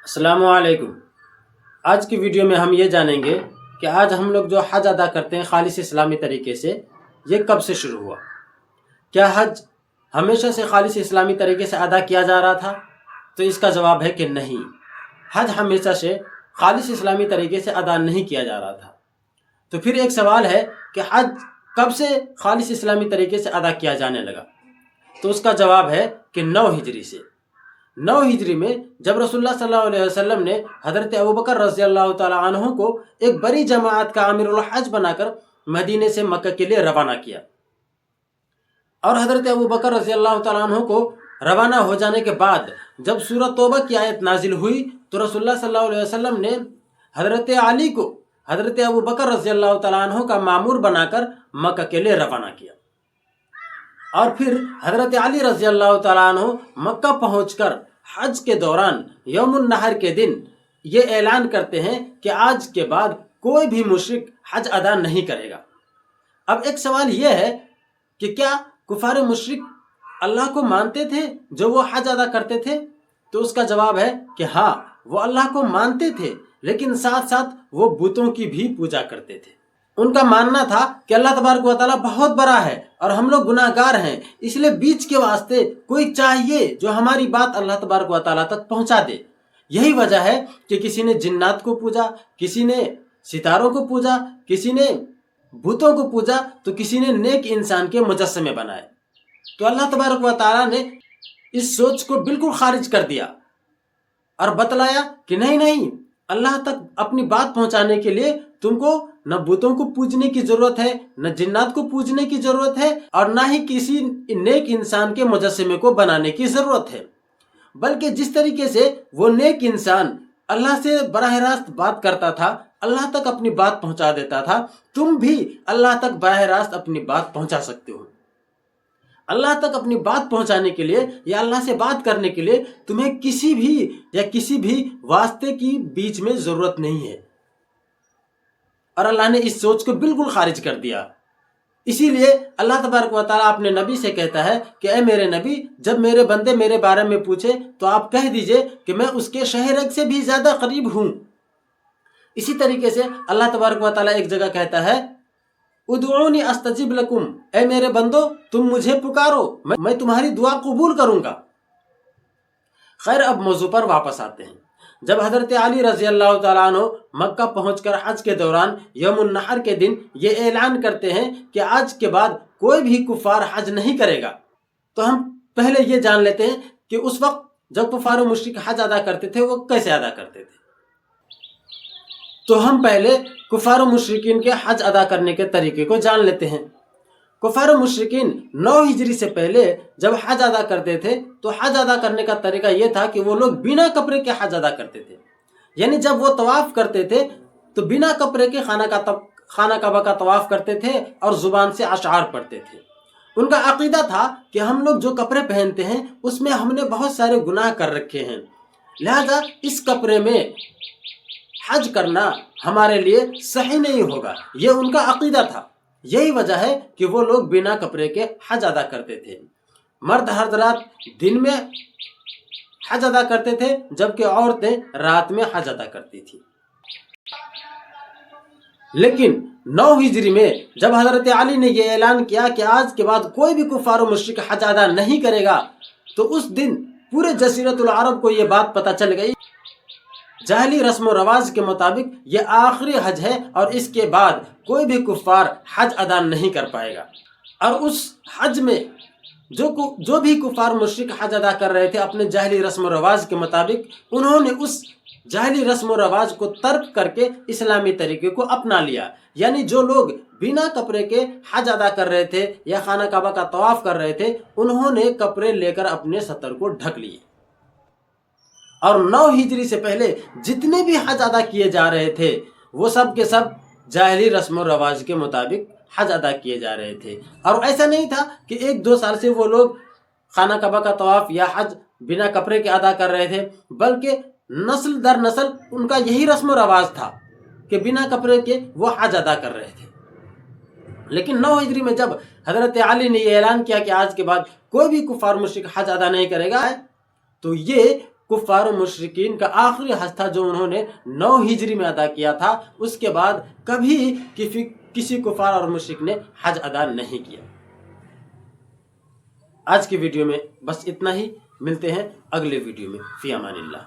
السلام علیکم۔ آج کی ویڈیو میں ہم یہ جانیں گے کہ آج ہم لوگ جو حج ادا کرتے ہیں خالص اسلامی طریقے سے، یہ کب سے شروع ہوا؟ کیا حج ہمیشہ سے خالص اسلامی طریقے سے ادا کیا جا رہا تھا؟ تو اس کا جواب ہے کہ نہیں، حج ہمیشہ سے خالص اسلامی طریقے سے ادا نہیں کیا جا رہا تھا۔ تو پھر ایک سوال ہے کہ حج کب سے خالص اسلامی طریقے سے ادا کیا جانے لگا؟ تو اس کا جواب ہے کہ 9 ہجری سے۔ 9 ہجری میں جب رسول اللہ صلی اللہ علیہ وسلم نے حضرت ابوبکر رضی اللہ تعالی عنہ کو ایک بڑی جماعت کا امیر الحج بنا کر مدینے سے مکہ کے لیے روانہ کیا، اور حضرت ابوبکر رضی اللہ تعالی عنہ کو روانہ ہو جانے کے بعد جب سورۃ توبہ کی آیت نازل ہوئی تو رسول اللہ صلی اللہ علیہ وسلم نے حضرت علی کو حضرت ابوبکر رضی اللہ تعالی عنہ کا مامور بنا کر مکہ کے لیے روانہ کیا، اور پھر حضرت علی رضی اللہ تعالیٰ عنہ مکہ پہنچ کر حج کے دوران یوم النحر کے دن یہ اعلان کرتے ہیں کہ آج کے بعد کوئی بھی مشرک حج ادا نہیں کرے گا۔ اب ایک سوال یہ ہے کہ کیا کفار مشرک اللہ کو مانتے تھے جو وہ حج ادا کرتے تھے؟ تو اس کا جواب ہے کہ ہاں، وہ اللہ کو مانتے تھے، لیکن ساتھ ساتھ وہ بتوں کی بھی پوجا کرتے تھے۔ ان کا ماننا تھا کہ اللہ تبارک و تعالیٰ بہت بڑا ہے اور ہم لوگ گناہ گار ہیں، اس لیے بیچ کے واسطے کوئی چاہیے جو ہماری بات اللہ تبارک و تعالیٰ تک پہنچا دے۔ یہی وجہ ہے کہ کسی نے جنات کو پوجا، کسی نے ستاروں کو پوجا، کسی نے بتوں کو پوجا، تو کسی نے نیک انسان کے مجسمے بنائے۔ تو اللہ تبارک و تعالیٰ نے اس سوچ کو بالکل خارج کر دیا اور بتلایا کہ نہیں، اللہ تک اپنی بات پہنچانے کے لیے تم کو نہ بتوں کو پوجنے کی ضرورت ہے، نہ جنات کو پوجنے کی ضرورت ہے، اور نہ ہی کسی نیک انسان کے مجسمے کو بنانے کی ضرورت ہے، بلکہ جس طریقے سے وہ نیک انسان اللہ سے براہ راست بات کرتا تھا، اللہ تک اپنی بات پہنچا دیتا تھا، تم بھی اللہ تک براہ راست اپنی بات پہنچا سکتے ہو۔ اللہ تک اپنی بات پہنچانے کے لیے یا اللہ سے بات کرنے کے لیے تمہیں کسی بھی واسطے کی بیچ میں ضرورت نہیں ہے، اور اللہ نے اس سوچ کو بالکل خارج کر دیا۔ اسی لیے اللہ تبارک و تعالیٰ اپنے نبی سے کہتا ہے کہ اے میرے نبی، جب میرے بندے میرے بارے میں پوچھے تو آپ کہہ دیجئے کہ میں اس کے شہر سے بھی زیادہ قریب ہوں۔ اسی طریقے سے اللہ تبارک و تعالیٰ ایک جگہ کہتا ہے ادعونی استجب لکم، اے میرے بندو تم مجھے پکارو، میں تمہاری دعا قبول کروں گا۔ خیر، اب موضوع پر واپس آتے ہیں۔ جب حضرت علی رضی اللہ تعالیٰ عنہ مکہ پہنچ کر حج کے دوران یوم النحر کے دن یہ اعلان کرتے ہیں کہ آج کے بعد کوئی بھی کفار حج نہیں کرے گا، تو ہم پہلے یہ جان لیتے ہیں کہ اس وقت جب کفار و مشرک حج ادا کرتے تھے وہ کیسے ادا کرتے تھے۔ تو ہم پہلے کفار و مشرکین کے حج ادا کرنے کے طریقے کو جان لیتے ہیں۔ کفار و مشرکین 9 ہجری سے پہلے جب حج ادا کرتے تھے تو حج ادا کرنے کا طریقہ یہ تھا کہ وہ لوگ بنا کپڑے کے حج ادا کرتے تھے، یعنی جب وہ طواف کرتے تھے تو بنا کپڑے کے خانہ کعبہ کا طواف کرتے تھے اور زبان سے اشعار پڑھتے تھے۔ ان کا عقیدہ تھا کہ ہم لوگ جو کپڑے پہنتے ہیں اس میں ہم نے بہت سارے گناہ کر رکھے ہیں، لہذا اس کپڑے میں حج کرنا ہمارے لیے صحیح نہیں ہوگا، یہ ان کا عقیدہ تھا۔ یہی وجہ ہے کہ وہ لوگ بنا کپڑے کے حج ادا کرتے تھے۔ مرد حضرات دن میں حج ادا کرتے تھے، جبکہ عورتیں رات میں حج ادا کرتی تھی۔ لیکن 9 ہجری میں جب حضرت علی نے یہ اعلان کیا کہ آج کے بعد کوئی بھی کفار و مشرک حج ادا نہیں کرے گا، تو اس دن پورے جزیرۃ العرب کو یہ بات پتہ چل گئی جاہلی رسم و رواج کے مطابق یہ آخری حج ہے، اور اس کے بعد کوئی بھی کفار حج ادا نہیں کر پائے گا۔ اور اس حج میں جو بھی کفار مشرک حج ادا کر رہے تھے اپنے جاہلی رسم و رواج کے مطابق، انہوں نے اس جاہلی رسم و رواج کو ترک کر کے اسلامی طریقے کو اپنا لیا، یعنی جو لوگ بنا کپڑے کے حج ادا کر رہے تھے یا خانہ کعبہ کا طواف کر رہے تھے، انہوں نے کپڑے لے کر اپنے سطر کو ڈھک لیے، اور 9 ہجری سے پہلے جتنے بھی حج ادا کیے جا رہے تھے وہ سب کے سب جاہلی رسم و رواج کے مطابق حج ادا کیے جا رہے تھے۔ اور ایسا نہیں تھا کہ 1-2 سال سے وہ لوگ خانہ کعبہ کا طواف یا حج بنا کپڑے کے ادا کر رہے تھے، بلکہ نسل در نسل ان کا یہی رسم و رواج تھا کہ بنا کپڑے کے وہ حج ادا کر رہے تھے۔ لیکن 9 ہجری میں جب حضرت علی نے یہ اعلان کیا کہ آج کے بعد کوئی بھی کفار مشرک حج ادا نہیں کرے گا، تو یہ کفار و مشرکین کا آخری حج تھا جو انہوں نے 9 ہجری میں ادا کیا تھا، اس کے بعد کبھی کسی کفار اور مشرک نے حج ادا نہیں کیا۔ آج کی ویڈیو میں بس اتنا ہی، ملتے ہیں اگلے ویڈیو میں، فی امان اللہ۔